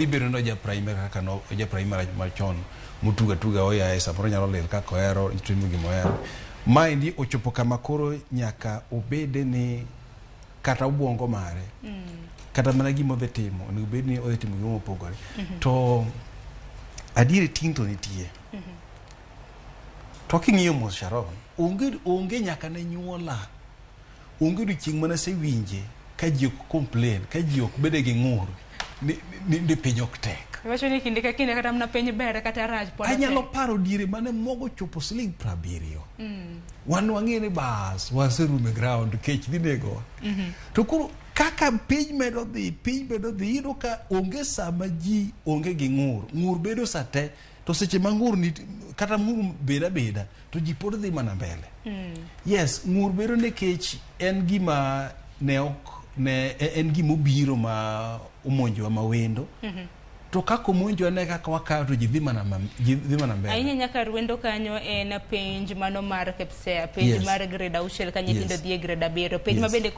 Ibero no ja primary kaka no ja primary machon mutuga tuga oya esa pro nyalo ler kaka ero itimo gimoero maindi ochopo kama koro nyaka obede ni kata ubongo mare kata mana gimo dhi timo ni obedni odhi timo gimo opogore to adiere tinto nitie to king'iyo mos Sharon onge nyaka ne nyuola onge chieng' mana se winje ka ji ok complain ka ji ok bede gi ng'ur ni piny ok tek. Wacho ni kinde ka kinde kata mna piny ber kata raj pod. Anyalo paro diere mane mogo chopo siling 70. Wan wang'e ni bas waserume ground kech dhi nego. To koro kaka piny medo dhi iyudo ka onge sama ji onge gi ng'ur bedo sa te to seche ma ng'ur ni kata ng'ur beda to ji pod dhi mana mbele. Yes, ng'ur bedo nekech en gima ne ok ne en gima obiro ma umonjwa mawendo to kako monjwa ne kaka wakawo to ji dhi mana mbele. Ahinya nyaka rwendo kanyo en penj mano mar KPSEA, penj mar grade 6 ka nyithindo dhi e grade 7, penj ma bende